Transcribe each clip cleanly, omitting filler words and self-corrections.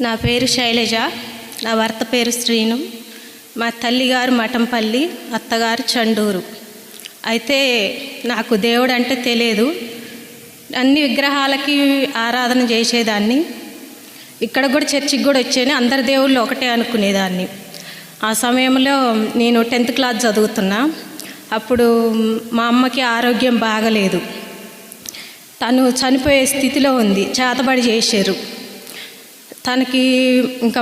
నా పేరు శైలజ, నా భర్త పేరు శ్రీను. మా తల్లిగారు మఠంపల్లి, అత్తగారు చండూరు. అయితే నాకు దేవుడు అంటే తెలియదు. అన్ని విగ్రహాలకి ఆరాధన చేసేదాన్ని. ఇక్కడ కూడా చర్చికి కూడా వచ్చాను. అందరి దేవుళ్ళు ఒకటే అనుకునేదాన్ని. ఆ సమయంలో నేను 10th క్లాస్ చదువుతున్నా. అప్పుడు మా అమ్మకి ఆరోగ్యం బాగలేదు. తను చనిపోయే స్థితిలో ఉంది. చేతబడి చేశారు తనకి. ఇంకా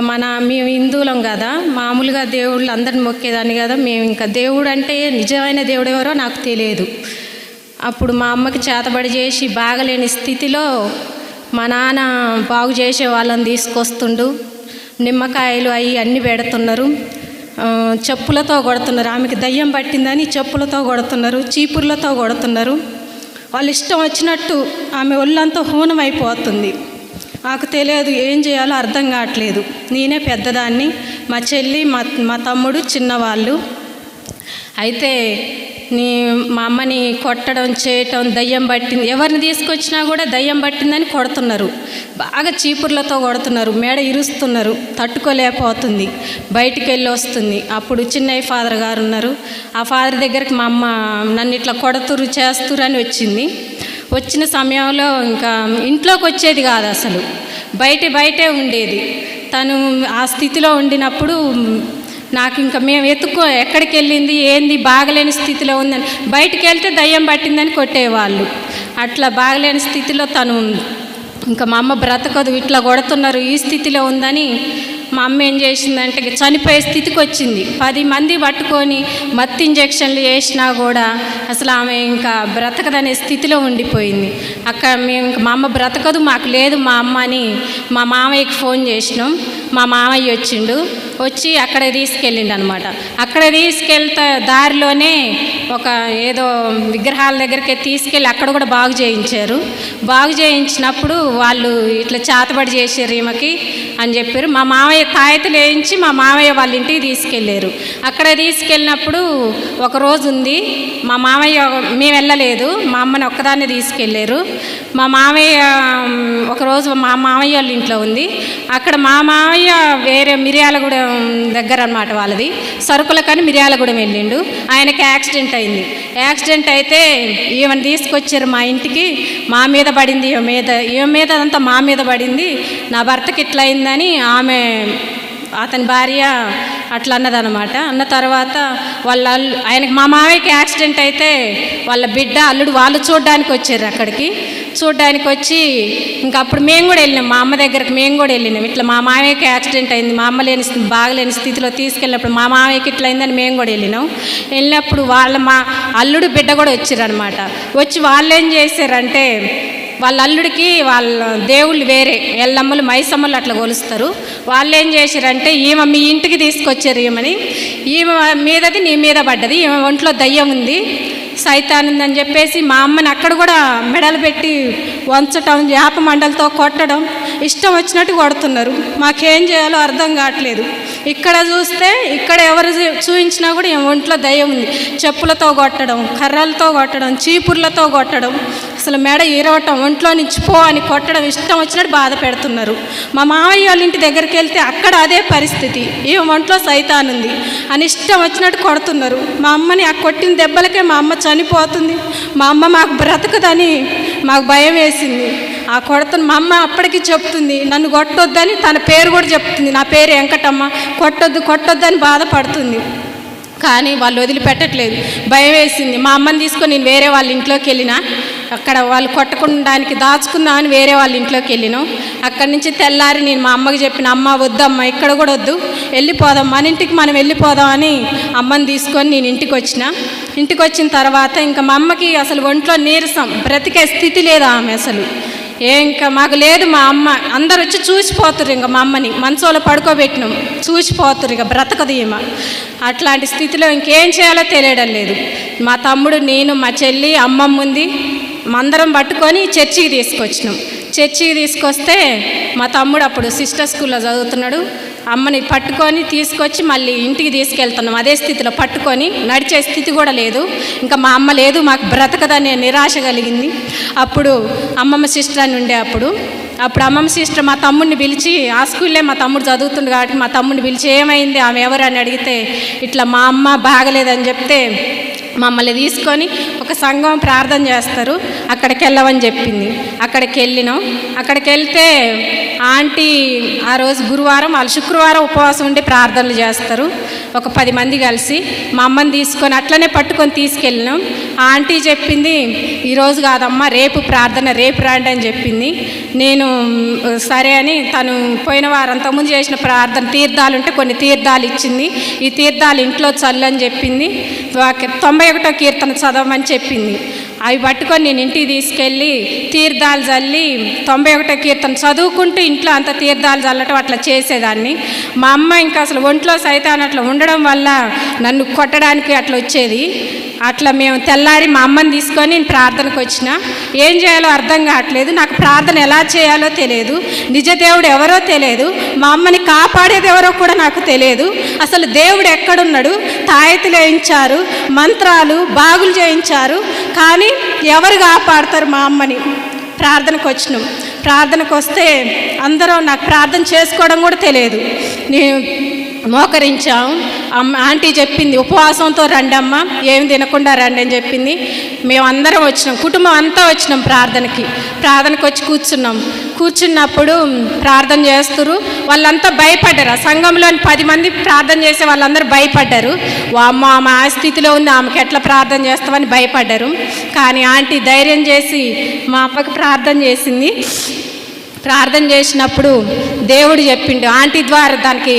మేము హిందువులం కదా, మామూలుగా దేవుళ్ళు అందరిని మొక్కేదాన్ని కదా. మేము ఇంకా దేవుడు అంటే నిజమైన దేవుడు ఎవరో నాకు తెలియదు. అప్పుడు మా అమ్మకి చేతబడి చేసి బాగలేని స్థితిలో మా నాన్న బాగు చేసే వాళ్ళని తీసుకొస్తుండు. నిమ్మకాయలు అవి అన్నీ పెడుతున్నారు. చెప్పులతో కొడుతున్నారు. ఆమెకి దయ్యం పట్టిందని చెప్పులతో కొడుతున్నారు, చీపుర్లతో కొడుతున్నారు. వాళ్ళు ఇష్టం వచ్చినట్టు ఆమె ఒళ్ళంతా హూనం అయిపోతుంది. నాకు తెలియదు, ఏం చేయాలో అర్థం కావట్లేదు. నేనే పెద్దదాన్ని, మా చెల్లి మా తమ్ముడు చిన్నవాళ్ళు. అయితే మా అమ్మని కొట్టడం చేయటం, దయ్యం పట్టింది, ఎవరిని తీసుకొచ్చినా కూడా దయ్యం పట్టిందని కొడుతున్నారు. బాగా చీపుర్లతో కొడుతున్నారు, మెడ ఇరుస్తున్నారు. తట్టుకోలేకపోతుంది, బయటికి వెళ్ళి వస్తుంది. అప్పుడు చిన్నయ్య ఫాదర్ గారు ఉన్నారు. ఆ ఫాదర్ దగ్గరికి మా అమ్మ నన్ను ఇట్లా కొడుతురు చేస్తురు అని వచ్చింది. వచ్చిన సమయంలో ఇంకా ఇంట్లోకి వచ్చేది కాదు, అసలు బయటే ఉండేది. తను ఆ స్థితిలో ఉండినప్పుడు నాకు ఇంకా మేము ఎక్కడికి వెళ్ళింది ఏంది, బాగలేని స్థితిలో ఉందని, బయటికి వెళ్తే దయ్యం పట్టిందని కొట్టేవాళ్ళు. అట్లా బాగలేని స్థితిలో తను ఇంకా మా అమ్మ బ్రతకదు, ఇట్లా కొడుతున్నారు, ఈ స్థితిలో ఉందని మా అమ్మ ఏం చేసిందంటే చనిపోయే స్థితికి వచ్చింది. 10 మంది పట్టుకొని మత్తు ఇంజక్షన్లు చేసినా కూడా అసలు ఆమె ఇంకా బ్రతకదనే స్థితిలో ఉండిపోయింది. అక్కడ మేము ఇంకా మా అమ్మ బ్రతకదు, మాకు లేదు మా అమ్మ అని మా మామయ్యకి ఫోన్ చేసినాం. మా మామయ్య వచ్చి అక్కడ తీసుకెళ్ళిండు అనమాట. అక్కడ తీసుకెళ్తే దారిలోనే ఒక ఏదో విగ్రహాల దగ్గరికి తీసుకెళ్ళి అక్కడ కూడా బాగు చేయించారు. బాగు చేయించినప్పుడు వాళ్ళు ఇట్లా చేతబడి చేసారు ఈమెకి అని చెప్పారు. మా మామయ్య తాయెత్తులు వేయించి మా మామయ్య వాళ్ళ ఇంటికి తీసుకెళ్ళారు. అక్కడ తీసుకెళ్ళినప్పుడు ఒకరోజు ఉంది. మా మామయ్య, మేము వెళ్ళలేదు, మా అమ్మని ఒక్కదాన్ని తీసుకెళ్ళారు. మా మామయ్య ఒకరోజు మా మామయ్య వాళ్ళ ఇంట్లో ఉంది. అక్కడ మా మామయ్య వేరే మిర్యాలగూడెం దగ్గర అనమాట వాళ్ళది, సరుకులకని మిర్యాలగూడెం వెళ్ళిండు. ఆయనకి యాక్సిడెంట్ అయింది. యాక్సిడెంట్ అయితే ఈమెను తీసుకొచ్చారు మా ఇంటికి. మా మీద పడింది, ఈమె మీద అదంతా మా మీద పడింది. నా భర్తకి ఇట్లా అయిందని ఆమె, అతని భార్య అట్లా అన్నదనమాట. అన్న తర్వాత ఆయనకి, మా మామయ్యకి యాక్సిడెంట్ అయితే వాళ్ళ బిడ్డ అల్లుడు వాళ్ళు చూడడానికి వచ్చారు. అక్కడికి చూడడానికి వచ్చి ఇంకా అప్పుడు మేము కూడా వెళ్ళినాం, మా అమ్మ దగ్గరకు మేము కూడా వెళ్ళినాం. ఇట్లా మా మామయ్యకి యాక్సిడెంట్ అయింది, మా అమ్మ బాగలేని స్థితిలో తీసుకెళ్ళినప్పుడు మా మామయ్యకి ఇట్లా అయిందని మేము కూడా వెళ్ళినప్పుడు మా అల్లుడు బిడ్డ కూడా వచ్చారనమాట. వచ్చి వాళ్ళు ఏం చేశారంటే, వాళ్ళ అల్లుడికి వాళ్ళ దేవుళ్ళు వేరే ఎల్లమ్మలు మైసమ్మలు అట్లా కొలుస్తారు. వాళ్ళు ఏం చేశారంటే, ఈమె మీ ఇంటికి తీసుకొచ్చారు ఈమెని, ఈమె మీదది నీ మీద పడ్డది, ఈమె ఒంట్లో దయ్యం ఉంది, సైతాన్ ఉందని చెప్పేసి మా అమ్మని అక్కడ కూడా మెడలు పెట్టి వంచటం, వేప మండలతో కొట్టడం, ఇష్టం వచ్చినట్టు కొడుతున్నారు. మాకేం చేయాలో అర్థం కావట్లేదు. ఇక్కడ చూస్తే ఇక్కడ ఎవరు చూపించినా కూడా ఈమె ఒంట్లో దయ్యం ఉంది. చెప్పులతో కొట్టడం, కర్రలతో కొట్టడం, చీపుర్లతో కొట్టడం, అసలు మెడ ఇరవటం, ఒంట్లో నుంచి పో అని కొట్టడం, ఇష్టం వచ్చినట్టు బాధ పెడుతున్నారు. మా మామయ్య వాళ్ళ ఇంటి దగ్గరికి వెళ్తే అక్కడ అదే పరిస్థితి, ఈమె ఒంట్లో సైతాన్ ఉంది అని ఇష్టం వచ్చినట్టు కొడుతున్నారు. మా అమ్మని ఆ కొట్టిన దెబ్బలకే మా అమ్మ చనిపోతుంది. మా అమ్మ మాకు బ్రతకదని మాకు భయం వేసింది. ఆ కొడుతున్న మా అమ్మ అప్పటికి చెప్తుంది, నన్ను కొట్టొద్దని, తన పేరు కూడా చెప్తుంది, నా పేరు వెంకటమ్మ, కొట్టొద్దని బాధపడుతుంది. కానీ వాళ్ళు వదిలిపెట్టట్లేదు, భయం వేసింది. మా అమ్మని తీసుకొని నేను వేరే వాళ్ళ ఇంట్లోకి వెళ్ళినా, అక్కడ వాళ్ళు కొట్టకుండానికి దాచుకుందామని వేరే వాళ్ళ ఇంట్లోకి వెళ్ళినాం. అక్కడి నుంచి తెల్లారి నేను మా అమ్మకి చెప్పిన, అమ్మ వద్దమ్మా, ఇక్కడ కూడా వద్దు, వెళ్ళిపోదాం, మన ఇంటికి మనం వెళ్ళిపోదామని అమ్మని తీసుకొని నేను ఇంటికి వచ్చిన తర్వాత ఇంకా మా అమ్మకి అసలు ఒంట్లో నీరసం, బ్రతికే స్థితి లేదు ఆమె అసలు. ఇంకా మాకు లేదు. మా అమ్మ అందరు వచ్చి చూసిపోతురు, ఇంకా మా అమ్మని మంచంలో పడుకోబెట్టినాం, చూసిపోతురు, ఇక బ్రతకదు ఈమె. అట్లాంటి స్థితిలో ఇంకేం చేయాలో తెలియడం లేదు. మా తమ్ముడు, నేను, మా చెల్లి, అమ్మమ్మ ఉంది, అందరం పట్టుకొని చర్చికి తీసుకొస్తే మా తమ్ముడు అప్పుడు సిస్టర్ స్కూల్లో చదువుతున్నాడు. అమ్మని పట్టుకొని తీసుకొచ్చి మళ్ళీ ఇంటికి తీసుకెళ్తున్నాం. అదే స్థితిలో పట్టుకొని నడిచే స్థితి కూడా లేదు. ఇంకా మా అమ్మ లేదు, మాకు బ్రతకదనే నిరాశ కలిగింది. అప్పుడు అమ్మమ్మ సిస్టర్ అని ఉండే, అప్పుడు అప్పుడు అమ్మమ్మ సిస్టర్ మా తమ్ముడిని పిలిచి, ఆ స్కూల్లో మా తమ్ముడు చదువుతుండు కాబట్టి మా తమ్ముడిని పిలిచి ఏమైంది, ఆమె ఎవరు అని అడిగితే ఇట్లా మా అమ్మ బాగలేదని చెప్తే మమ్మల్ని తీసుకొని ఒక సంఘం ప్రార్థన చేస్తారు, అక్కడికి వెళ్ళమని చెప్పింది. అక్కడికి వెళ్ళినాం. అక్కడికి వెళ్తే ఆంటీ ఆ రోజు గురువారం, వాళ్ళు శుక్రవారం ఉపవాసం ఉండి ప్రార్థనలు చేస్తారు. ఒక 10 మంది కలిసి మా అమ్మని తీసుకొని అట్లనే పట్టుకొని తీసుకెళ్ళినాం. ఆ ఆంటీ చెప్పింది, ఈరోజు కాదమ్మా రేపు ప్రార్థన, రేపు రాండి అని చెప్పింది. నేను సరే అని తను పోయిన వారం అంతకుముందు చేసిన ప్రార్థన తీర్థాలు ఉంటే కొన్ని తీర్థాలు ఇచ్చింది. ఈ తీర్థాలు ఇంట్లో చల్లని చెప్పింది. 91వ కీర్తన చదవమని చెప్పింది. అవి పట్టుకొని నేను ఇంటికి తీసుకెళ్ళి తీర్థాలు చల్లి 91వ కీర్తన చదువుకుంటూ ఇంట్లో అంత తీర్థాలు చల్లటం అట్లా చేసేదాన్ని. మా అమ్మ ఇంకా అసలు ఒంట్లో సైతాన్ అట్లా ఉండడం వల్ల నన్ను కొట్టడానికి అట్లా వచ్చేది. అట్లా మేము తెల్లారి మా అమ్మని తీసుకొని నేను ప్రార్థనకు వచ్చిన. ఏం చేయాలో అర్థం కావట్లేదు, నాకు ప్రార్థన ఎలా చేయాలో తెలియదు, నిజ దేవుడు ఎవరో తెలియదు, మా అమ్మని కాపాడేది ఎవరో కూడా నాకు తెలియదు. అసలు దేవుడు ఎక్కడున్నాడు? తాయెత్తులు వేయించారు, మంత్రాలు బాగులు చేయించారు, కానీ ఎవరు కాపాడతారు మా అమ్మని? ప్రార్థనకు వచ్చినాం. ప్రార్థనకు వస్తే అందరూ నాకు ప్రార్థన చేసుకోవడం కూడా తెలియదు. నేను మోకరించాం. ఆంటీ చెప్పింది, ఉపవాసంతో రండి అమ్మ, ఏమి తినకుండా రండి అని చెప్పింది. మేమందరం వచ్చినాం, కుటుంబం అంతా వచ్చినాం ప్రార్థనకు వచ్చి కూర్చున్నాం. కూర్చున్నప్పుడు ప్రార్థన చేస్తున్నారు. వాళ్ళంతా భయపడ్డారు. ఆ సంఘంలోని 10 మంది ప్రార్థన చేసే వాళ్ళందరూ భయపడ్డారు. అమ్మ ఆమె ఆ స్థితిలో ఉంది, ఆమెకి ఎట్లా ప్రార్థన చేస్తామని భయపడ్డారు. కానీ ఆంటీ ధైర్యం చేసి మా అమ్మకి ప్రార్థన చేసింది. ప్రార్థన చేసినప్పుడు దేవుడు చెప్పిండు, ఆంటీ ద్వారా దానికి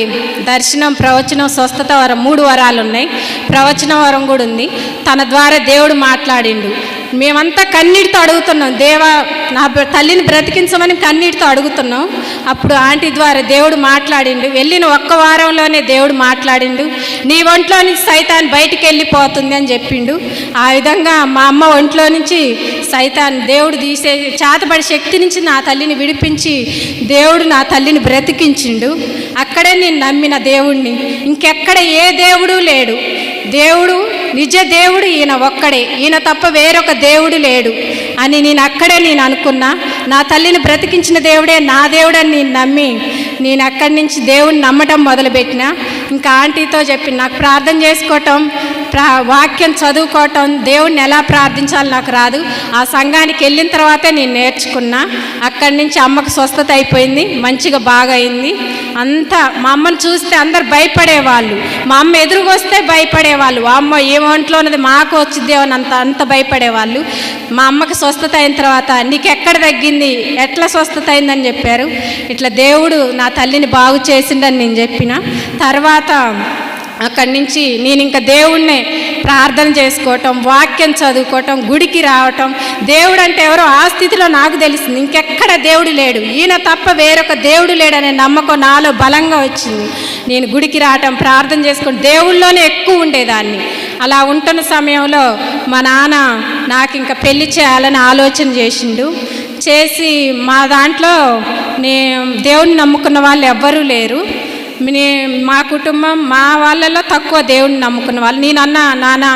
దర్శనం, ప్రవచనం, స్వస్థత వరం 3 వరాలు ఉన్నాయి. ప్రవచన వరం కూడా ఉంది. తన ద్వారా దేవుడు మాట్లాడిండు. మేమంతా కన్నీటితో అడుగుతున్నాం, దేవా నా తల్లిని బ్రతికించమని కన్నీటితో అడుగుతున్నాం. అప్పుడు ఆంటీ ద్వారా దేవుడు మాట్లాడిండు. వెళ్ళిన 1 వారంలోనే దేవుడు మాట్లాడిండు. నీ ఒంట్లో నుంచి సైతాన్ బయటికి వెళ్ళిపోతుంది అని చెప్పిండు. ఆ విధంగా మా అమ్మ ఒంట్లో నుంచి సైతాన్ దేవుడు తీసే చేతబడి శక్తి నుంచి నా తల్లిని విడిపించి దేవుడు నా తల్లిని బ్రతికించిండు. అక్కడే నేను నమ్మిన దేవుణ్ణి. ఇంకెక్కడ ఏ దేవుడు లేడు. దేవుడు నిజ దేవుడు ఈయన ఒక్కడే, ఈయన తప్ప వేరొక దేవుడు లేడు అని నేను అనుకున్నా. నా తల్లిని బ్రతికించిన దేవుడే నా దేవుడని నేను నమ్మి నేను అక్కడి నుంచి దేవుడిని నమ్మటం మొదలుపెట్టిన. ఇంకా ఆంటీతో చెప్పి నాకు ప్రార్థన చేసుకోవటం, వాక్యం చదువుకోవటం, దేవుడిని ఎలా ప్రార్థించాలో నాకు రాదు. ఆ సంఘానికి వెళ్ళిన తర్వాతే నేను నేర్చుకున్నా. అక్కడి నుంచి అమ్మకు స్వస్థత అయిపోయింది, మంచిగా బాగా అయింది. అంతా మా అమ్మను చూస్తే అందరు భయపడేవాళ్ళు. మా అమ్మ ఎదురుకొస్తే భయపడేవాళ్ళు. అమ్మ ఏమంట్లో ఉన్నది మాకు వచ్చిద్దేమని అంత భయపడేవాళ్ళు. మా అమ్మకి స్వస్థత అయిన తర్వాత నీకు ఎక్కడ తగ్గింది, ఎట్లా స్వస్థత అయిందని చెప్పారు. ఇట్లా దేవుడు నా తల్లిని బాగు చేసిండని నేను చెప్పిన. తర్వాత అక్కడి నుంచి నేను ఇంకా దేవుణ్ణే ప్రార్థన చేసుకోవటం, వాక్యం చదువుకోవటం, గుడికి రావటం. దేవుడు అంటే ఎవరో ఆ స్థితిలో నాకు తెలిసింది. ఇంకెక్కడ దేవుడు లేడు, ఈయన తప్ప వేరొక దేవుడు లేడనే నమ్మకం నాలో బలంగా వచ్చింది. నేను గుడికి రావటం, ప్రార్థన చేసుకొని దేవుళ్ళలోనే ఎక్కువ ఉండేదాన్ని. అలా ఉంటున్న సమయంలో మా నాన్న నాకు ఇంకా పెళ్లి చేయాలని ఆలోచన చేసిండు. చేసి మా దాంట్లో దేవుడిని నమ్ముకున్న వాళ్ళు ఎవ్వరూ లేరు. మా కుటుంబం మా వాళ్ళలో తక్కువ దేవుడిని నమ్ముకున్న వాళ్ళు. నాన్న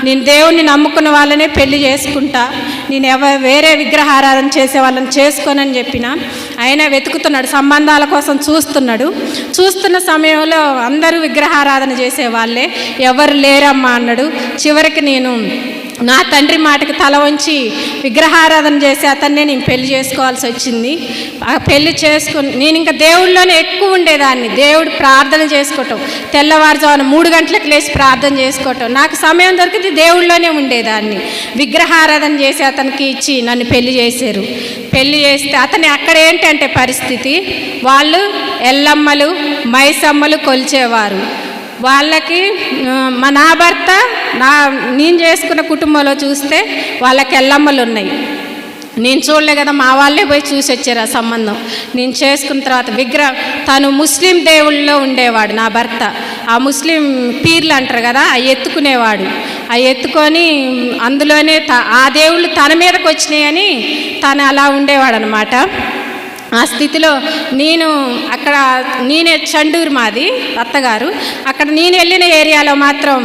నేను దేవుడిని నమ్ముకున్న వాళ్ళనే పెళ్లి చేసుకుంటా, నేను వేరే విగ్రహారాధన చేసే వాళ్ళని చేసుకోనని చెప్పిన. ఆయన వెతుకుతున్నాడు, సంబంధాల కోసం చూస్తున్న సమయంలో అందరూ విగ్రహారాధన చేసే వాళ్ళే, ఎవరు లేరమ్మా అన్నాడు. చివరికి నేను నా తండ్రి మాటకి తల వంచి విగ్రహారాధన చేసి అతన్నే నేను పెళ్లి చేసుకోవాల్సి వచ్చింది. ఆ పెళ్లి చేసుకుని నేను ఇంకా దేవుళ్ళలోనే ఎక్కువ ఉండేదాన్ని. దేవుడు ప్రార్థన చేసుకోవటం, తెల్లవారుజామున 3 గంటలకు లేచి ప్రార్థన చేసుకోవటం, నాకు సమయం దొరికితే దేవుళ్ళలోనే ఉండేదాన్ని. విగ్రహారాధన చేసి అతనికి ఇచ్చి నన్ను పెళ్లి చేశారు. పెళ్లి చేస్తే అతని అక్కడ ఏంటంటే పరిస్థితి, వాళ్ళు ఎల్లమ్మలు మైసమ్మలు కొలిచేవారు. వాళ్ళకి నా భర్త నేను చేసుకున్న కుటుంబంలో చూస్తే వాళ్ళకి ఎల్లమ్మలు ఉన్నాయి. నేను చూడలే కదా, మా వాళ్ళే పోయి చూసి వచ్చారు ఆ సంబంధం. నేను చేసుకున్న తర్వాత తను ముస్లిం దేవుళ్ళలో ఉండేవాడు నా భర్త. ఆ ముస్లిం పీర్లు అంటారు కదా, అవి ఎత్తుకునేవాడు. అవి ఎత్తుకొని అందులోనే ఆ దేవుళ్ళు తన మీదకి వచ్చినాయని తను అలా ఉండేవాడు అనమాట. ఆ స్థితిలో నేనే చండూరు మాది అత్తగారు. అక్కడ నేను వెళ్ళిన ఏరియాలో మాత్రం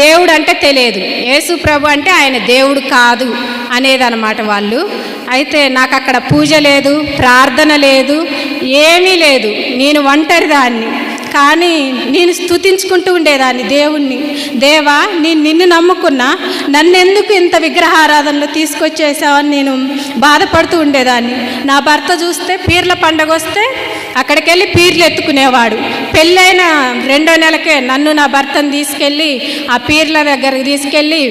దేవుడు అంటే తెలియదు, యేసు ప్రభు అంటే ఆయన దేవుడు కాదు అనేదన్నమాట వాళ్ళు. అయితే నాకు అక్కడ పూజ లేదు, ప్రార్థన లేదు, ఏమీ లేదు. నేను ఒంటరిదాన్ని. కానీ నేను స్తుతించుకుంటూ ఉండేదాన్ని దేవుణ్ణి. దేవా, నేను నిన్ను నమ్ముకున్నా, నన్నెందుకు ఇంత విగ్రహారాధనలో తీసుకొచ్చేసావని నేను బాధపడుతూ ఉండేదాన్ని. నా భర్త చూస్తే పీర్ల పండగ వస్తే అక్కడికి వెళ్ళి పీర్లు ఎత్తుకునేవాడు. పెళ్ళైన 2వ నెలకే నన్ను నా భర్తను తీసుకెళ్ళి ఆ పీర్ల దగ్గరికి తీసుకెళ్ళి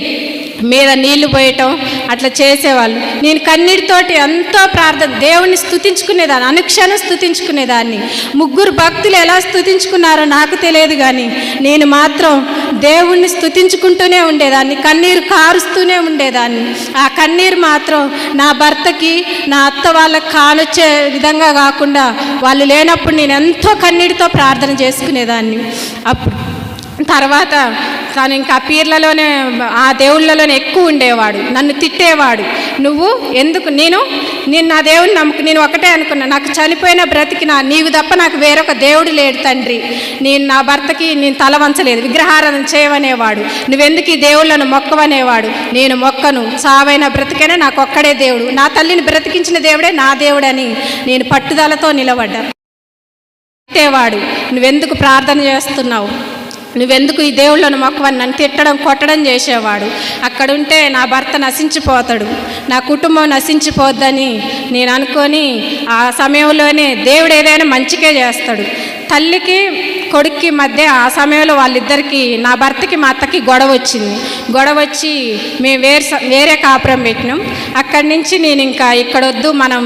మీద నీళ్లు పోయటం అట్లా చేసేవాళ్ళు. నేను కన్నీటితోటి ఎంతో ప్రార్థన, దేవుణ్ణి స్తుతించుకునేదాన్ని, అనుక్షణం స్తుతించుకునేదాన్ని. 3 భక్తులు ఎలా స్తుతించుకున్నారో నాకు తెలియదు, కానీ నేను మాత్రం దేవుణ్ణి స్తుతించుకుంటూనే ఉండేదాన్ని, కన్నీరు కారుస్తూనే ఉండేదాన్ని. ఆ కన్నీరు మాత్రం నా భర్తకి, నా అత్త వాళ్ళకి కానొచ్చే విధంగా కాకుండా, వాళ్ళు లేనప్పుడు నేను ఎంతో కన్నీటితో ప్రార్థన చేసుకునేదాన్ని. అప్పుడు తర్వాత తను ఇంకా పీర్లలోనే, ఆ దేవుళ్ళలోనే ఎక్కువ ఉండేవాడు. నన్ను తిట్టేవాడు. నువ్వు ఎందుకు, నేను నా దేవుడిని నమ్ముకు, నేను ఒకటే అనుకున్నా, నాకు చనిపోయిన బ్రతికినా నీవు తప్ప నాకు వేరొక దేవుడు లేడు తండ్రి. నేను నా భర్తకి నేను తల వంచలేదు, విగ్రహారాధన చేయవనేవాడు. నువ్వెందుకు ఈ దేవుళ్ళను మొక్కవనేవాడు. నేను మొక్కను, చావైన బ్రతికైనా నాకు ఒక్కడే దేవుడు, నా తల్లిని బ్రతికించిన దేవుడే నా దేవుడని నేను పట్టుదలతో నిలబడ్డా. తిట్టేవాడు, నువ్వెందుకు ప్రార్థన చేస్తున్నావు, నువ్వెందుకు ఈ దేవుళ్ళను మొక్కవని నన్ను తిట్టడం, కొట్టడం చేసేవాడు. అక్కడుంటే నా భర్త నశించిపోతాడు, నా కుటుంబం నశించిపోద్దని నేను అనుకొని ఆ సమయంలోనే దేవుడు ఏదైనా మంచికే చేస్తాడు. తల్లికి కొడుక్కి మధ్య ఆ సమయంలో వాళ్ళిద్దరికి, నా భర్తకి మా అత్తకి గొడవ వచ్చింది. గొడవ వచ్చి మేము వేరే కాపురం పెట్టినాం. అక్కడి నుంచి నేను ఇంకా ఇక్కడొద్దు, మనం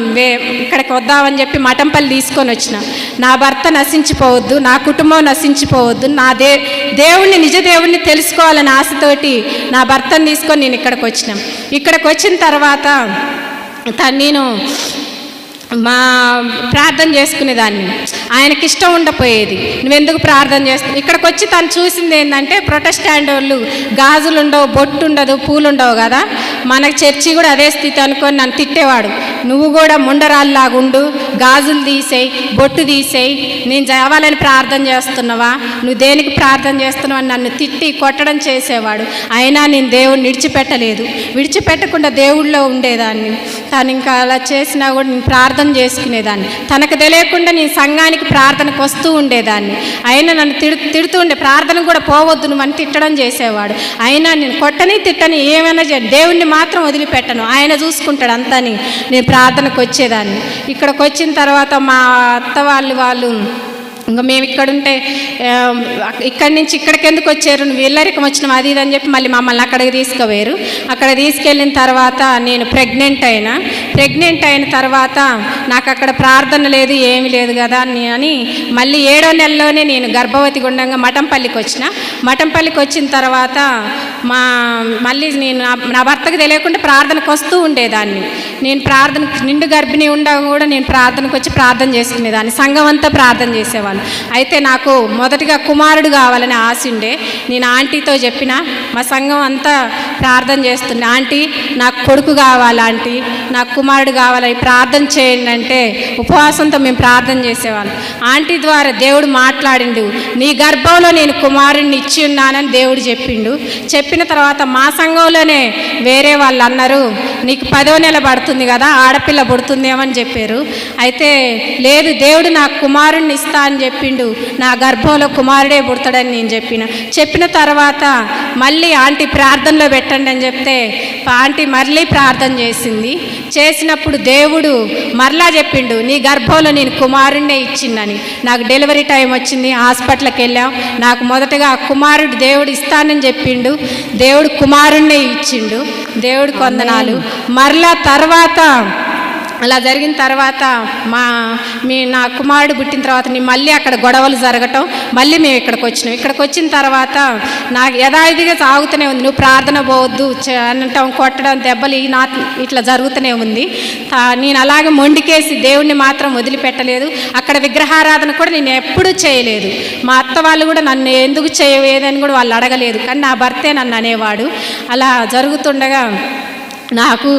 ఇక్కడికి వద్దామని చెప్పి మఠంపల్లి తీసుకొని వచ్చిన. నా భర్త నశించిపోవద్దు, నా కుటుంబం నశించిపోవద్దు, నా దేవుణ్ణి, నిజ దేవుణ్ణి తెలుసుకోవాలని ఆశతోటి నా భర్తను తీసుకొని నేను ఇక్కడికి వచ్చినాం. ఇక్కడికి వచ్చిన తర్వాత నేను ప్రార్థన చేసుకునేదాన్ని. ఆయనకి ఇష్టం ఉండపోయేది, నువ్వెందుకు ప్రార్థన చేస్తావు. ఇక్కడికి వచ్చి తను చూసింది ఏంటంటే, ప్రొటెస్టాంట్ వాళ్ళు గాజులు ఉండవు, బొట్టు ఉండదు, పూలు ఉండవు కదా, మనకు చర్చి కూడా అదే స్థితి అనుకొని నన్ను తిట్టేవాడు. నువ్వు కూడా ముండరాల్లాగా ఉండు, గాజులు తీసేయి, బొట్టు తీసేయి, నేను చావాలని ప్రార్థన చేస్తున్నావా, నువ్వు దేనికి ప్రార్థన చేస్తున్నావు అని నన్ను తిట్టి కొట్టడం చేసేవాడు. అయినా నేను దేవుడిని విడిచిపెట్టకుండా దేవుళ్ళో ఉండేదాన్ని. తను ఇంకా అలా చేసినా కూడా నేను ప్రార్థన చేసుకునేదాన్ని. తనకు తెలియకుండా నేను సంఘానికి ప్రార్థనకు వస్తూ ఉండేదాన్ని. అయినా నన్ను తిడుతూ ఉండే, ప్రార్థన కూడా పోవద్దు నువ్వు అని తిట్టడం చేసేవాడు. అయినా నేను కొట్టని తిట్టని ఏమైనా దేవుణ్ణి మాత్రం వదిలిపెట్టను, ఆయన చూసుకుంటాడు అంతని నేను ప్రార్థనకు వచ్చేదాన్ని. ఇక్కడికి వచ్చిన తర్వాత మా అత్త వాళ్ళు ఇంకా మేము ఇక్కడుంటే, ఇక్కడి నుంచి ఇక్కడికి ఎందుకు వచ్చారు, నువ్వు ఇల్లరికం వచ్చినావు అది ఇది అని చెప్పి మళ్ళీ మమ్మల్ని అక్కడికి తీసుకుపోయారు. అక్కడ తీసుకెళ్ళిన తర్వాత నేను ప్రెగ్నెంట్ అయిన తర్వాత నాకు అక్కడ ప్రార్థన లేదు, ఏమీ లేదు కదా అని మళ్ళీ 7వ నెలలోనే నేను గర్భవతి గుండంగా మఠంపల్లికి వచ్చిన తర్వాత మళ్ళీ నేను నా భర్తకు తెలియకుండా ప్రార్థనకు వస్తూ ఉండేదాన్ని. నేను నిండు గర్భిణి ఉండా కూడా నేను ప్రార్థనకు వచ్చి ప్రార్థన చేసుకునేదాన్ని. సంఘం అంతా ప్రార్థన చేసేవాళ్ళు. అయితే నాకు మొదటిగా కుమారుడు కావాలని ఆశ ఉండే. నేను ఆంటీతో చెప్పిన, మా సంఘం అంతా ప్రార్థన చేస్తుంది, ఆంటీ నాకు కొడుకు కావాలి, ఆంటీ నాకు కుమారుడు కావాలని ప్రార్థన చేయండి అంటే ఉపవాసంతో మేము ప్రార్థన చేసేవాళ్ళం. ఆంటీ ద్వారా దేవుడు మాట్లాడిండు, నీ గర్భంలో నేను కుమారుడిని ఇచ్చి ఉన్నానని దేవుడు చెప్పిండు. చెప్పిన తర్వాత మా సంఘంలోనే వేరే వాళ్ళు అన్నారు, నీకు 10వ నెల పడుతుంది కదా, ఆడపిల్ల పుడుతుందేమని చెప్పారు. అయితే లేదు, దేవుడు నాకు కుమారుడిని ఇస్తా అని చెప్పిండు, నా గర్భంలో కుమారుడే పుడతాడని నేను చెప్పిన తర్వాత మళ్ళీ ఆంటీ ప్రార్థనలో పెట్టండి అని చెప్తే ఆంటీ మళ్ళీ ప్రార్థన చేసినప్పుడు దేవుడు మరలా చెప్పిండు, నీ గర్భంలో నేను కుమారుడినే ఇచ్చిందని. నాకు డెలివరీ టైం వచ్చింది, హాస్పిటల్కి వెళ్ళాం. నాకు మొదటగా కుమారుడు దేవుడు ఇస్తానని చెప్పిండు, దేవుడు కుమారుడినే ఇచ్చిండు, దేవుడికి వందనాలు. మరలా తర్వాత అలా జరిగిన తర్వాత నా కుమారుడు పుట్టిన తర్వాత మళ్ళీ అక్కడ గొడవలు జరగటం, మళ్ళీ మేము ఇక్కడికి వచ్చిన తర్వాత నాకు యథావిధిగా సాగుతూనే ఉంది. నువ్వు ప్రార్థన పోవద్దు అనటం, కొట్టడం, దెబ్బలు ఇట్లా జరుగుతూనే ఉంది. నేను అలాగే మొండికేసి దేవుణ్ణి మాత్రం వదిలిపెట్టలేదు. అక్కడ విగ్రహారాధన కూడా నేను ఎప్పుడూ చేయలేదు. మా అత్త వాళ్ళు కూడా నన్ను ఎందుకు చేయలేదని కూడా వాళ్ళు అడగలేదు, కానీ నా భర్తే నన్ను అనేవాడు. అలా జరుగుతుండగా నాకు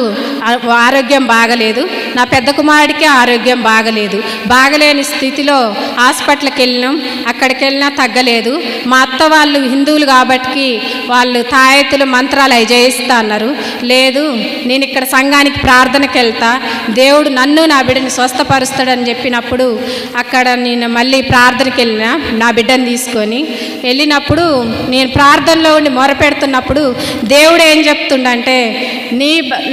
ఆరోగ్యం బాగలేదు, నా పెద్ద కుమారుడికి ఆరోగ్యం బాగలేదు. బాగలేని స్థితిలో హాస్పిటల్కి వెళ్ళినాం. అక్కడికి వెళ్ళినా తగ్గలేదు. మా అత్త వాళ్ళు హిందువులు కాబట్టి వాళ్ళు తాయెత్తులు మంత్రాలు అవి చేయిస్తా అన్నారు. లేదు, నేను ఇక్కడ సంఘానికి ప్రార్థనకి వెళ్తా, దేవుడు నన్ను నా బిడ్డని స్వస్థపరుస్తాడని చెప్పినప్పుడు అక్కడ నేను మళ్ళీ ప్రార్థనకి వెళ్ళిన నా బిడ్డని తీసుకొని వెళ్ళినప్పుడు నేను ప్రార్థనలో ఉండి మొరపెడుతున్నప్పుడు దేవుడు ఏం చెప్తుండంటే,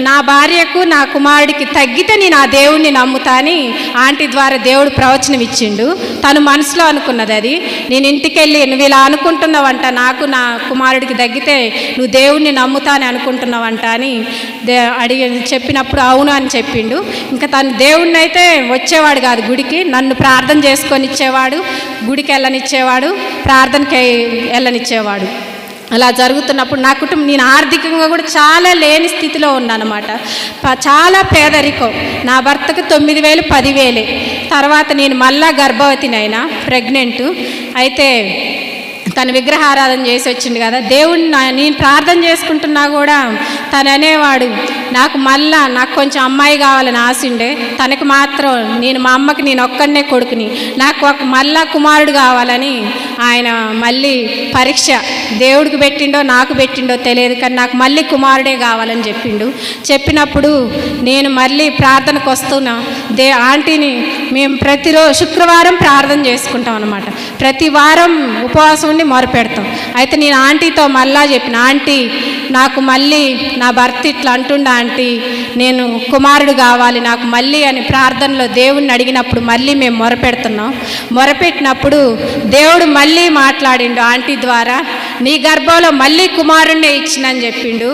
నా భార్యకు నా కుమారుడికి తగ్గితే నేను ఆ దేవుడిని నమ్ముతా అని ఆంటీ ద్వారా దేవుడు ప్రవచనం ఇచ్చిండు. తను మనసులో అనుకున్నది అది. నేను ఇంటికి వెళ్ళి నువ్వు ఇలా అనుకుంటున్నావంట, నాకు నా కుమారుడికి తగ్గితే నువ్వు దేవుడిని నమ్ముతా అని అనుకుంటున్నావంట అని అడిగి చెప్పినప్పుడు అవును అని చెప్పిండు. ఇంకా తను దేవుడిని అయితే వచ్చేవాడు కాదు గుడికి, నన్ను ప్రార్థన చేసుకొని ఇచ్చేవాడు, గుడికి వెళ్ళనిచ్చేవాడు, ప్రార్థనకి వెళ్ళనిచ్చేవాడు. అలా జరుగుతున్నప్పుడు నా కుటుంబం, నేను ఆర్థికంగా కూడా చాలా లేని స్థితిలో ఉన్నానన్నమాట. చాలా పేదరికం. నా భర్తకు 9,000 10,000. తర్వాత నేను మళ్ళా గర్భవతినైనా, ప్రెగ్నెంట్ అయితే తను విగ్రహారాధన చేసి వచ్చింది కదా, దేవుడిని నేను ప్రార్థన చేసుకుంటున్నా కూడా తను అనేవాడు, నాకు కొంచెం అమ్మాయి కావాలని ఆశ ఉండే, తనకు మాత్రం మా అమ్మకి నేను ఒక్కడనే కొడుకుని, నాకు మళ్ళా కుమారుడు కావాలని ఆయన మళ్ళీ పరీక్ష దేవుడికి పెట్టిండో నాకు పెట్టిండో తెలియదు, కానీ నాకు మళ్ళీ కుమారుడే కావాలని చెప్పిండు. చెప్పినప్పుడు నేను మళ్ళీ ప్రార్థనకు వస్తున్నా. ఆంటీని మేము ప్రతిరోజు శుక్రవారం ప్రార్థన చేసుకుంటాం అన్నమాట. ప్రతి వారం ఉపవాసం ఉండి మొరపెడతాం. అయితే నేను ఆంటీతో మళ్ళా చెప్పిన, ఆంటీ నాకు మళ్ళీ నా భర్త ఇట్లా అంటుండ ఆంటీ, నేను కుమారుడు కావాలి నాకు మళ్ళీ అని ప్రార్థనలో దేవుడిని అడిగినప్పుడు మళ్ళీ మేము మొరపెట్టినప్పుడు దేవుడు మళ్ళీ మాట్లాడిండు ఆంటీ ద్వారా, నీ గర్భంలో మళ్ళీ కుమారుణ్ణే ఇచ్చినని చెప్పిండు.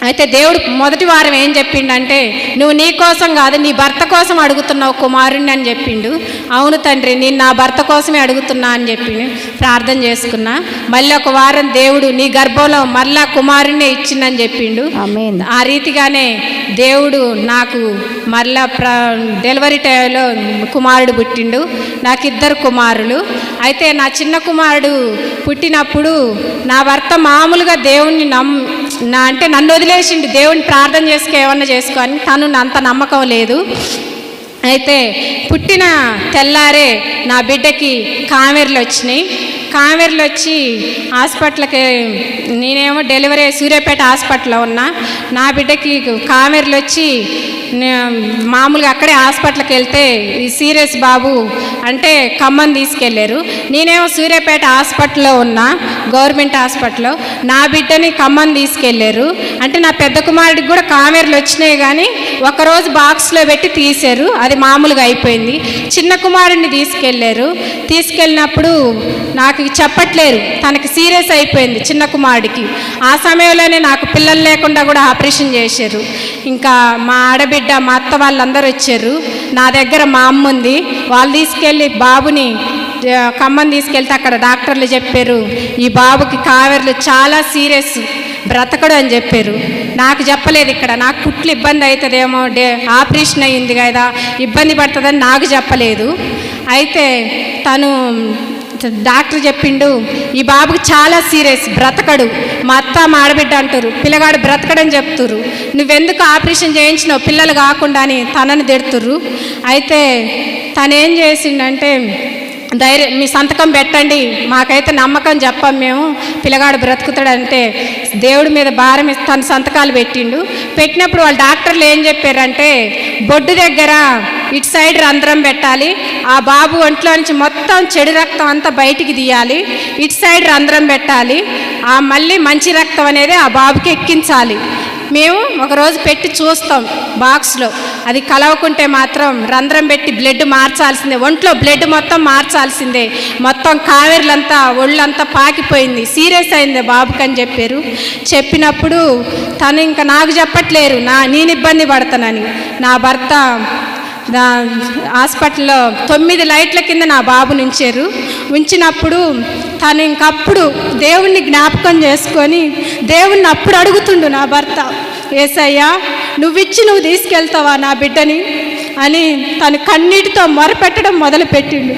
అయితే దేవుడు మొదటి వారం ఏం చెప్పిండంటే, నువ్వు నీ కోసం కాదు నీ భర్త కోసం అడుగుతున్నావు కుమారుణ్ణి అని చెప్పిండు. అవును తండ్రి, నేను నా భర్త కోసమే అడుగుతున్నా అని చెప్పిండు. ప్రార్థన చేసుకున్నా. మళ్ళీ ఒక వారం దేవుడు నీ గర్భంలో మళ్ళా కుమారుణ్ణే ఇచ్చిందని చెప్పిండు. ఆ రీతిగానే దేవుడు నాకు మళ్ళా డెలివరీ టైంలో కుమారుడు పుట్టిండు. నాకు 2 కుమారులు. అయితే నా చిన్న కుమారుడు పుట్టినప్పుడు నా భర్త మామూలుగా దేవుణ్ణి అంటే నన్ను వదిలేసిండు, దేవుని ప్రార్థన ఏమన్నా చేసుకొని, తను అంత నమ్మకం లేదు. అయితే పుట్టిన తెల్లారే నా బిడ్డకి కామెర్లు వచ్చినాయి. కామెర్లు వచ్చి హాస్పిటల్కి, నేనేమో డెలివరీ సూర్యాపేట హాస్పిటల్లో ఉన్నా. నా బిడ్డకి కామెర్లు వచ్చి మామూలుగా అక్కడే హాస్పిటల్కి వెళ్తే ఈ సీరియస్ బాబు అంటే ఖమ్మం తీసుకెళ్ళారు. నేనేమో సూర్యాపేట హాస్పిటల్లో ఉన్నా, గవర్నమెంట్ హాస్పిటల్లో. నా బిడ్డని ఖమ్మం తీసుకెళ్ళారు. అంటే నా పెద్ద కుమారుడికి కూడా కామెర్లు వచ్చినాయి, కానీ ఒకరోజు బాక్స్లో పెట్టి తీశారు, అది మామూలుగా అయిపోయింది. చిన్న కుమారుడిని తీసుకెళ్ళినప్పుడు నాకు చెప్పట్లేరు, తనకి సీరియస్ అయిపోయింది చిన్న కుమారుడికి. ఆ సమయంలోనే నాకు పిల్లలు లేకుండా కూడా ఆపరేషన్ చేశారు. ఇంకా మా ఆడబిడ్డ మా అత్త వాళ్ళందరూ వచ్చారు. నా దగ్గర మా అమ్మ ఉంది. వాళ్ళు తీసుకెళ్ళి బాబుని ఖమ్మం తీసుకెళ్తే అక్కడ డాక్టర్లు చెప్పారు, ఈ బాబుకి కామెర్లు చాలా సీరియస్, బ్రతకడు అని చెప్పారు. నాకు చెప్పలేదు. ఇక్కడ నాకు కుట్లు ఇబ్బంది అవుతుందేమో, ఆపరేషన్ అయ్యింది కదా ఇబ్బంది పడుతుందని నాకు చెప్పలేదు. అయితే తను డాక్టర్ చెప్పిండు, ఈ బాబుకి చాలా సీరియస్, బ్రతకడు. మా అత్త మా ఆడబిడ్డ అంటారు, పిల్లగాడు బ్రతకడని చెప్తుర్రు, నువ్వెందుకు ఆపరేషన్ చేయించినావు పిల్లలు కాకుండా అని తనని తిడుతుర్రు. అయితే తనేం చేసిండంటే, మీ సంతకం పెట్టండి, మాకైతే నమ్మకం చెప్పాం మేము పిల్లగాడు బ్రతుకుతాడంటే, దేవుడి మీద భారం తన సంతకాలు పెట్టినప్పుడు వాళ్ళ డాక్టర్లు ఏం చెప్పారంటే, బొడ్డు దగ్గర ఇటు సైడ్ రంధ్రం పెట్టాలి, ఆ బాబు ఒంట్లో నుంచి మొత్తం చెడు రక్తం అంతా బయటికి తీయాలి, ఇటు సైడ్ రంధ్రం పెట్టాలి, ఆ మళ్ళీ మంచి రక్తం అనేది ఆ బాబుకి ఎక్కించాలి. మేము ఒకరోజు పెట్టి చూస్తాం బాక్స్లో, అది కలవకుంటే మాత్రం రంధ్రం పెట్టి బ్లడ్ మార్చాల్సిందే, ఒంట్లో బ్లడ్ మొత్తం మార్చాల్సిందే, మొత్తం కావేర్లంతా ఒళ్ళంతా పాకిపోయింది, సీరియస్ అయింది బాబుకి అని చెప్పినప్పుడు తను ఇంకా నాకు చెప్పట్లేరు, నేను ఇబ్బంది పడతానని. నా భర్త హాస్పిటల్లో 9 లైట్ల కింద నా బాబుని ఉంచినప్పుడు తను ఇంకప్పుడు దేవుణ్ణి జ్ఞాపకం చేసుకొని దేవుణ్ణి అప్పుడు అడుగుతుండు నా భర్త, యేసయ్యా నువ్వు తీసుకెళ్తావా నా బిడ్డని అని తను కన్నీటితో మొరపెట్టడం మొదలుపెట్టిండు.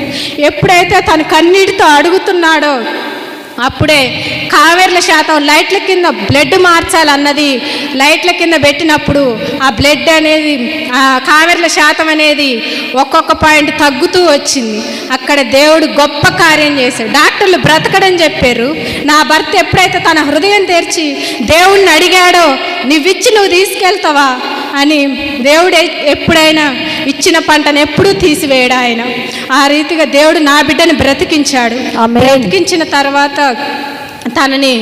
ఎప్పుడైతే తను కన్నీటితో అడుగుతున్నాడో అప్పుడే కావేర్ల శాతం లైట్ల కింద బ్లడ్ మార్చాలన్నది లైట్ల కింద పెట్టినప్పుడు ఆ బ్లడ్ అనేది ఆ కావేర్ల శాతం అనేది ఒక్కొక్క పాయింట్ తగ్గుతూ వచ్చింది. అక్కడ దేవుడు గొప్ప కార్యం చేశాడు. డాక్టర్లు బ్రతకడని చెప్పారు. నా భర్త ఎప్పుడైతే తన హృదయం తెరిచి దేవుణ్ణి అడిగాడో, నువ్వు తీసుకెళ్తావా అని, దేవుడు ఎప్పుడైనా ఇచ్చిన పంటను ఎప్పుడూ తీసివేయడు ఆయన. ఆ రీతిగా దేవుడు నా బిడ్డని బ్రతికించాడు. బ్రతికించిన తర్వాత తనని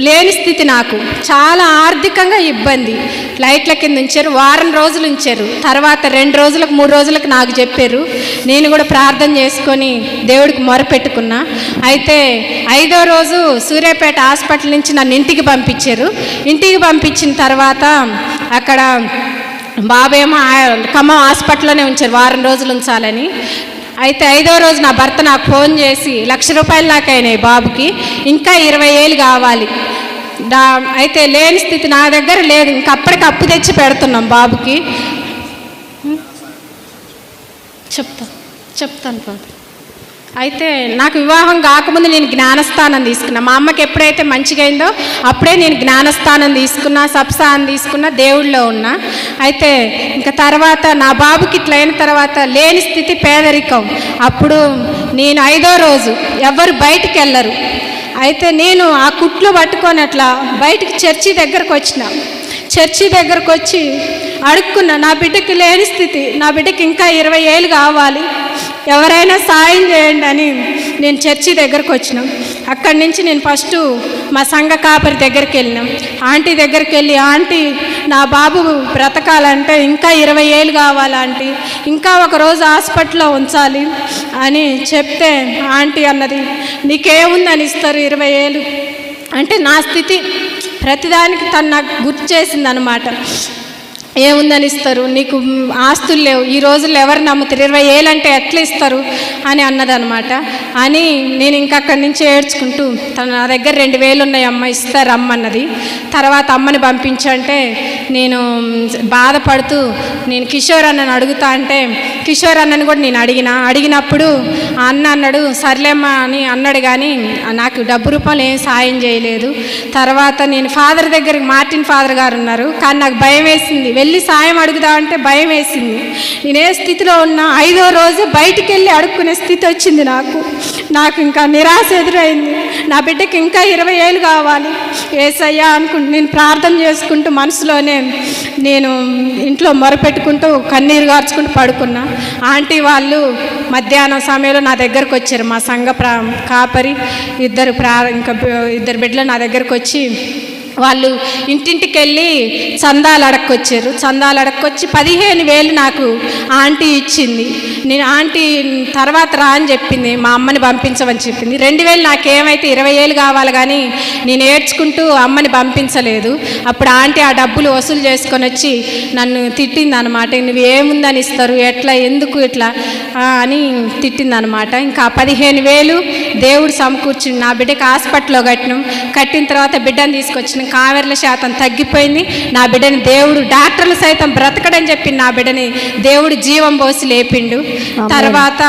లేని స్థితి, నాకు చాలా ఆర్థికంగా ఇబ్బంది. లైట్ల కింద ఉంచారు, వారం రోజులు ఉంచారు. తర్వాత 2 రోజులకు 3 రోజులకు నాకు చెప్పారు. నేను కూడా ప్రార్థన చేసుకొని దేవుడికి మొరపెట్టుకున్నా. అయితే 5వ రోజు సూర్యాపేట హాస్పిటల్ నుంచి నన్ను ఇంటికి పంపించారు. ఇంటికి పంపించిన తర్వాత అక్కడ బాబేమో ఖమ్మం హాస్పిటల్లోనే ఉంచారు, వారం రోజులు ఉంచాలని. అయితే 5వ రోజు నా భర్త నాకు ఫోన్ చేసి, 1,00,000 రూపాయలు దాకా అయినాయి బాబుకి, ఇంకా 20,000 కావాలి. అయితే లేని స్థితి నా దగ్గర లేదు, ఇంకప్పటికి అప్పు తెచ్చి పెడుతున్నాం బాబుకి. చెప్తాను బాబు. అయితే నాకు వివాహం కాకముందు నేను జ్ఞానస్థానం తీసుకున్నా. మా అమ్మకి ఎప్పుడైతే మంచిగా అయిందో అప్పుడే నేను జ్ఞానస్థానం తీసుకున్నా, సప్సానం తీసుకున్నా, దేవుళ్ళో ఉన్నా. అయితే ఇంకా తర్వాత నా బాబుకి ఇట్లా అయిన తర్వాత లేని స్థితి, పేదరికం. అప్పుడు నేను 5వ రోజు ఎవరు బయటికి వెళ్ళరు. అయితే నేను ఆ కుట్లు పట్టుకొని అట్లా బయటికి చర్చి దగ్గరకు వచ్చిన. చర్చి దగ్గరకు వచ్చి అడుక్కున్నా, నా బిడ్డకి లేని స్థితి, నా బిడ్డకి ఇంకా 20,000 కావాలి, ఎవరైనా సాయం చేయండి అని నేను చర్చి దగ్గరకు వచ్చినాం. అక్కడి నుంచి నేను ఫస్ట్ మా సంఘ కాపరి దగ్గరికి వెళ్ళినాం. ఆంటీ దగ్గరికి వెళ్ళి, ఆంటీ నా బాబు బ్రతకాలంటే ఇంకా 20,000 కావాలి ఆంటీ, ఇంకా ఒక రోజు హాస్పిటల్లో ఉంచాలి అని చెప్తే ఆంటీ అన్నది, నీకేముందని ఇస్తారు 20,000 అంటే. నా స్థితి ప్రతిదానికి తను నాకు గుర్తు చేసింది అనమాట. ఏముందని ఇస్తారు, నీకు ఆస్తులు లేవు, ఈ రోజుల్లో ఎవరు నమ్ముతారు, 20,000 అంటే ఎట్లా ఇస్తారు అని అన్నదనమాట. అని నేను ఇంక అక్కడి నుంచి ఏడ్చుకుంటూ, తను నా దగ్గర 2,000 ఉన్నాయి అమ్మ, ఇస్తారు అమ్మన్నది. తర్వాత అమ్మని పంపించంటే నేను బాధపడుతూ నేను కిషోర్ అన్నని అడుగుతా అంటే, కిషోర్ అన్నని కూడా నేను అడిగినప్పుడు ఆ అన్న అన్నాడు, సర్లేమ్మా అని అన్నాడు. కానీ నాకు డబ్బు రూపాయలు ఏం సాయం చేయలేదు. తర్వాత నేను ఫాదర్ దగ్గరికి, మార్టిన్ ఫాదర్ గారు ఉన్నారు, కానీ నాకు భయం వేసింది, వెళ్ళి సాయం అడుగుదామంటే భయం వేసింది. నేనే స్థితిలో ఉన్నా 5వ రోజు బయటికి వెళ్ళి అడుక్కునే స్థితి వచ్చింది నాకు ఇంకా నిరాశ ఎదురైంది. నా బిడ్డకి ఇంకా 20,000 కావాలి యేసయ్యా అనుకుంటూ నేను ప్రార్థన చేసుకుంటూ మనసులోనే నేను ఇంట్లో మొరపెట్టుకుంటూ కన్నీరు గార్చుకుంటూ పడుకున్నా. ఆంటీ వాళ్ళు మధ్యాహ్నం సమయంలో నా దగ్గరకు వచ్చారు. మా సంఘ కాపరి ఇద్దరు బిడ్డలు నా దగ్గరకు వచ్చి, వాళ్ళు ఇంటింటికి వెళ్ళి చందాలు అడక్కొచ్చారు. చందాలు అడక్కొచ్చి 15,000 నాకు ఆంటీ ఇచ్చింది. నేను ఆంటీ తర్వాత రా అని చెప్పింది, మా అమ్మని పంపించమని చెప్పింది. 2,000 నాకేమైతే 20,000 కావాలి, కానీ నేను ఏడ్చుకుంటూ అమ్మని పంపించలేదు. అప్పుడు ఆంటీ ఆ డబ్బులు వసూలు చేసుకొని వచ్చి నన్ను తిట్టింది అనమాట. నువ్వు ఏముందని ఇస్తారు, ఎట్లా, ఎందుకు ఇట్లా అని తిట్టింది అనమాట. ఇంకా 15,000 దేవుడు సమకూర్చుని నా బిడ్డకి హాస్పిటల్లో కట్టిన తర్వాత బిడ్డను తీసుకొచ్చిన కావేర్ల శాతం తగ్గిపోయింది. నా బిడ్డని దేవుడు, డాక్టర్లు సైతం బ్రతకడని చెప్పి నా బిడ్డని దేవుడు జీవం పోసి లేపిండు. తర్వాత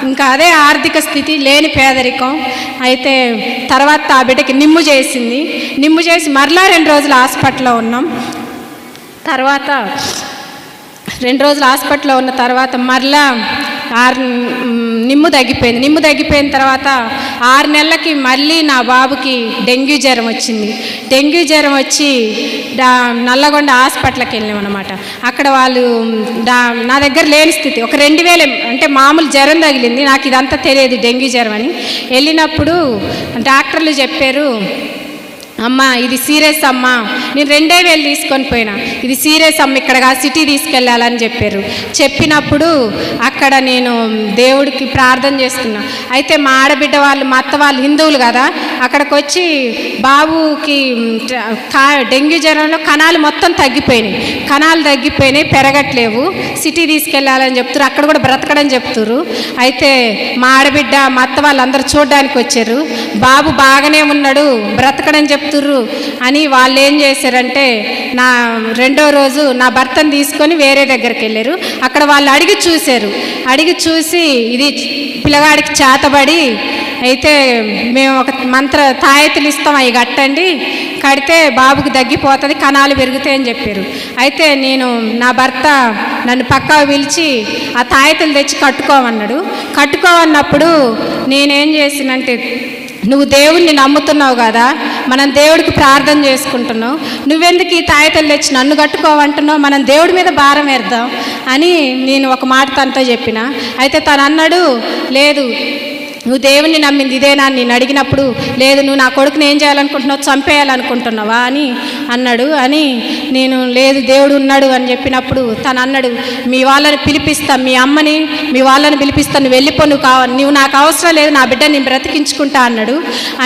ఇంకా అదే ఆర్థిక స్థితి, లేని పేదరికం. అయితే తర్వాత ఆ బిడ్డకి నిమ్ము చేసి మరలా 2 రోజులు హాస్పిటల్లో ఉన్నాం. తర్వాత 2 రోజులు హాస్పిటల్లో ఉన్న తర్వాత మరలా నిమ్ము తగ్గిపోయిన తర్వాత 6 నెలలకి మళ్ళీ నా బాబుకి డెంగ్యూ జ్వరం వచ్చింది. డెంగ్యూ జ్వరం వచ్చి నల్లగొండ హాస్పిటల్కి వెళ్ళాం అనమాట. అక్కడ వాళ్ళు నా దగ్గర లేని స్థితి, ఒక 2,000 అంటే మామూలు జ్వరం తగిలింది, నాకు ఇదంతా తెలియదు డెంగ్యూ జ్వరం అని. వెళ్ళినప్పుడు డాక్టర్లు చెప్పారు, అమ్మ ఇది సీరియస్ అమ్మ. నేను 2,000 తీసుకొని పోయినా, ఇది సీరియస్ అమ్మ, ఇక్కడ సిటీ తీసుకెళ్ళాలని చెప్పారు. చెప్పినప్పుడు అక్కడ నేను దేవుడికి ప్రార్థన చేస్తున్నా. అయితే మా ఆడబిడ్డ వాళ్ళు, మా అత్త వాళ్ళు హిందువులు కదా, అక్కడికి వచ్చి బాబుకి డెంగ్యూ జ్వరంలో కణాలు మొత్తం తగ్గిపోయినాయి, పెరగట్లేవు, సిటీ తీసుకెళ్ళాలని చెప్తారు, అక్కడ కూడా బ్రతకడని చెప్తారు. అయితే మా ఆడబిడ్డ, మా అత్త వాళ్ళు అందరూ చూడడానికి వచ్చారు. బాబు బాగానే ఉన్నాడు, బ్రతకడని చెప్తుర్రు అని వాళ్ళు ఏం చేశారంటే, నా 2వ రోజు నా భర్తను తీసుకొని వేరే దగ్గరికి వెళ్ళారు. అక్కడ వాళ్ళు అడిగి చూసి ఇది పిల్లగాడికి చేతబడి అయితే మేము ఒక తాయెత్తులు ఇస్తాం, అవి కట్టండి, కడితే బాబుకి తగ్గిపోతుంది, కణాలు పెరుగుతాయని చెప్పారు. అయితే నేను నా భర్త నన్ను పక్కా పిలిచి ఆ తాయెత్తులు తెచ్చి కట్టుకోమన్నాడు. కట్టుకోమన్నప్పుడు నేనేం చేసినంటే, నువ్వు దేవుణ్ణి నమ్ముతున్నావు కదా, మనం దేవుడికి ప్రార్థన చేసుకుంటున్నావు, నువ్వెందుకు ఈ తాయెత్తులు తెచ్చి నన్ను కట్టుకోవంటున్నావు, మనం దేవుడి మీద భారం వేద్దాం అని నేను ఒక మాట తనతో చెప్పిన. అయితే తను అన్నాడు, లేదు నువ్వు దేవుణ్ణి నమ్మింది ఇదేనా అని నేను అడిగినప్పుడు, లేదు నువ్వు నా కొడుకుని ఏం చేయాలనుకుంటున్నావు, చంపేయాలనుకుంటున్నావా అని అన్నాడు. అని నేను లేదు దేవుడు ఉన్నాడు అని చెప్పినప్పుడు తను అన్నాడు, మీ వాళ్ళని పిలిపిస్తా, మీ అమ్మని మీ వాళ్ళని పిలిపిస్తా, నువ్వు వెళ్ళిపో, నువ్వు నాకు అవసరం లేదు, నా బిడ్డ నేను బ్రతికించుకుంటా అన్నాడు.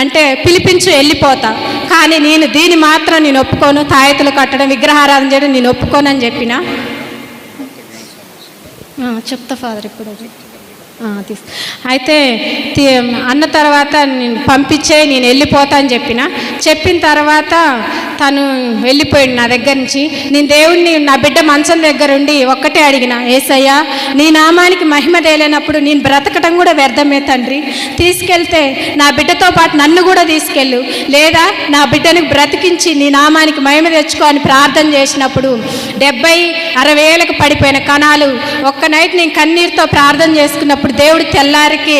అంటే పిలిపించు వెళ్ళిపోతా, కానీ నేను దీన్ని మాత్రం నేను ఒప్పుకోను, తాయెత్తులు కట్టడం విగ్రహారాధన చేయడం నేను ఒప్పుకోనని చెప్పిన. చెప్తా ఫాదర్ ఇప్పుడు అయితే అన్న తర్వాత నేను పంపించే నేను వెళ్ళిపోతా అని చెప్పిన తర్వాత తను వెళ్ళిపోయాడు నా దగ్గర నుంచి. నేను దేవుణ్ణి నా బిడ్డ మంచం దగ్గర ఉండి ఒక్కటే అడిగిన, యేసయ్యా నీ నామానికి మహిమ తేలేనప్పుడు నేను బ్రతకటం కూడా వ్యర్థమే తండ్రి, తీసుకెళ్తే నా బిడ్డతో పాటు నన్ను కూడా తీసుకెళ్ళు, లేదా నా బిడ్డని బ్రతికించి నీ నామానికి మహిమ తెచ్చుకో అని ప్రార్థన చేసినప్పుడు 70-60 ఏళ్ళకు పడిపోయిన కణాలు ఒక్క నైట్ నేను కన్నీరుతో ప్రార్థన చేసుకున్నప్పుడు దేవుడు తెల్లారికి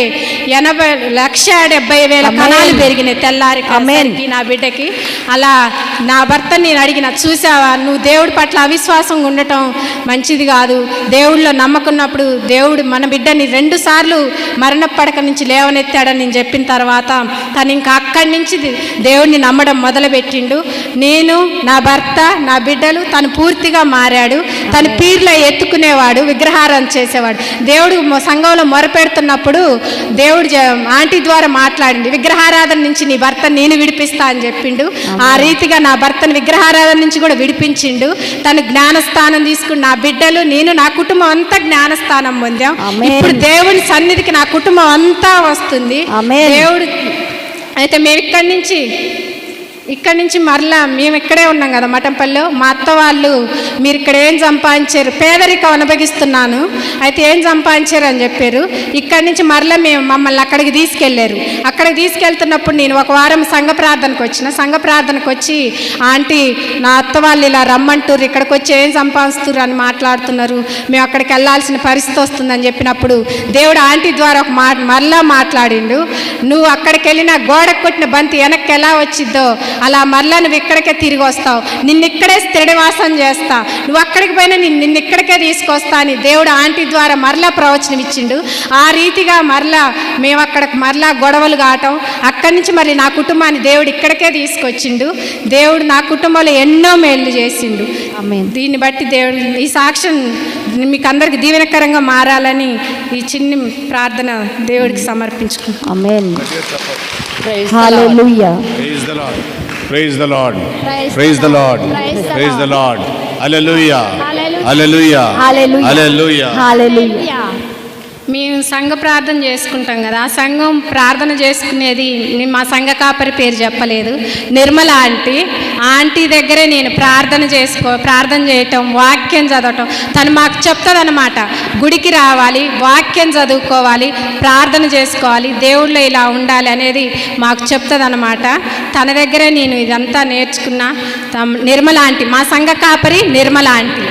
80,70,000 కణాలు పెరిగినాయి తెల్లారికి నా బిడ్డకి. అలా నా భర్త నేను అడిగిన, చూసావా నువ్వు దేవుడి పట్ల అవిశ్వాసంగా ఉండటం మంచిది కాదు, దేవుడిలో నమ్మకున్నప్పుడు దేవుడు మన బిడ్డని 2 సార్లు మరణ పడక నుంచి లేవనెత్తాడని నేను చెప్పిన తర్వాత తను ఇంకా అక్కడి నుంచి దేవుడిని నమ్మడం మొదలుపెట్టిండు. నేను నా భర్త నా బిడ్డలు తను పూర్తిగా మారాడు. తను పీర్లో ఎత్తుకునేవాడు, విగ్రహారాధన చేసేవాడు. దేవుడు సంఘంలో మొరపెడుతున్నప్పుడు దేవుడు ఆంటీ ద్వారా మాట్లాడింది, విగ్రహారాధన నుంచి నీ భర్త నేను విడిపిస్తా అని చెప్పిండు. ఆ రీతిగా నా భర్తను విగ్రహారాధన నుంచి కూడా విడిపించిండు. తను జ్ఞానస్థానం తీసుకుని నా బిడ్డలు నేను నా కుటుంబం అంతా జ్ఞానస్థానం పొందాం. ఇప్పుడు దేవుని సన్నిధికి నా కుటుంబం అంతా వస్తుంది దేవుడు. అయితే మేము ఇక్కడి నుంచి మరలా మేము ఇక్కడే ఉన్నాం కదా మఠంపల్లిలో. మా అత్త వాళ్ళు మీరు ఇక్కడ ఏం సంపాదించారు, పేదరికం అనుభవిస్తున్నాను, అయితే ఏం సంపాదించారు అని చెప్పారు. ఇక్కడి నుంచి మరలా మమ్మల్ని అక్కడికి తీసుకెళ్ళారు. అక్కడికి తీసుకెళ్తున్నప్పుడు నేను ఒక వారం సంఘ ప్రార్థనకు వచ్చి ఆంటీ నా అత్త వాళ్ళు ఇలా రమ్మంటారు, ఇక్కడికి వచ్చి ఏం సంపాదిస్తున్నారు అని మాట్లాడుతున్నారు, మేము అక్కడికి వెళ్ళాల్సిన పరిస్థితి వస్తుందని చెప్పినప్పుడు దేవుడు ఆంటీ ద్వారా ఒక మరలా మాట్లాడిండు. నువ్వు అక్కడికి వెళ్ళిన గోడకు కొట్టిన బంతి వెనక్కి ఎలా వచ్చిద్దో అలా మరలా నువ్వు ఇక్కడికే తిరిగి వస్తావు, నిన్ను ఇక్కడే స్థిరనివాసం చేస్తా, నువ్వు అక్కడికి పోయినా నిన్ను ఇక్కడికే తీసుకొస్తా అని దేవుడు ఆంటీ ద్వారా మరలా ప్రవచనం ఇచ్చిండు. ఆ రీతిగా మరలా మేము అక్కడికి మరలా గొడవలు కావటం, అక్కడి నుంచి మరి నా కుటుంబాన్ని దేవుడు ఇక్కడికే తీసుకొచ్చిండు. దేవుడు నా కుటుంబంలో ఎన్నో మేళ్ళు చేసిండు. దీన్ని బట్టి దేవుడు ఈ సాక్ష్యం మీకు అందరికి దీవెనకరంగా మారాలని ఈ చిన్ని ప్రార్థన దేవుడికి సమర్పించుకుంటాం. ఆమేన్. హల్లెలూయా. Praise the Lord. Praise the Lord. Praise the Lord. Hallelujah. Hallelujah. Hallelujah. Hallelujah. మేము సంఘ ప్రార్థన చేసుకుంటాం కదా, ఆ సంఘం ప్రార్థన చేసుకునేది మా సంఘ కాపరి పేరు చెప్పలేదు, నిర్మల ఆంటీ దగ్గరే నేను ప్రార్థన చేయటం, వాక్యం చదవటం తను మాకు చెప్తుందన్నమాట. గుడికి రావాలి, వాక్యం చదువుకోవాలి, ప్రార్థన చేసుకోవాలి, దేవుళ్ళో ఇలా ఉండాలి అనేది మాకు చెప్తుందన్నమాట. తన దగ్గరే నేను ఇదంతా నేర్చుకున్నా. నిర్మల ఆంటీ మా సంఘ కాపరి నిర్మల ఆంటీ.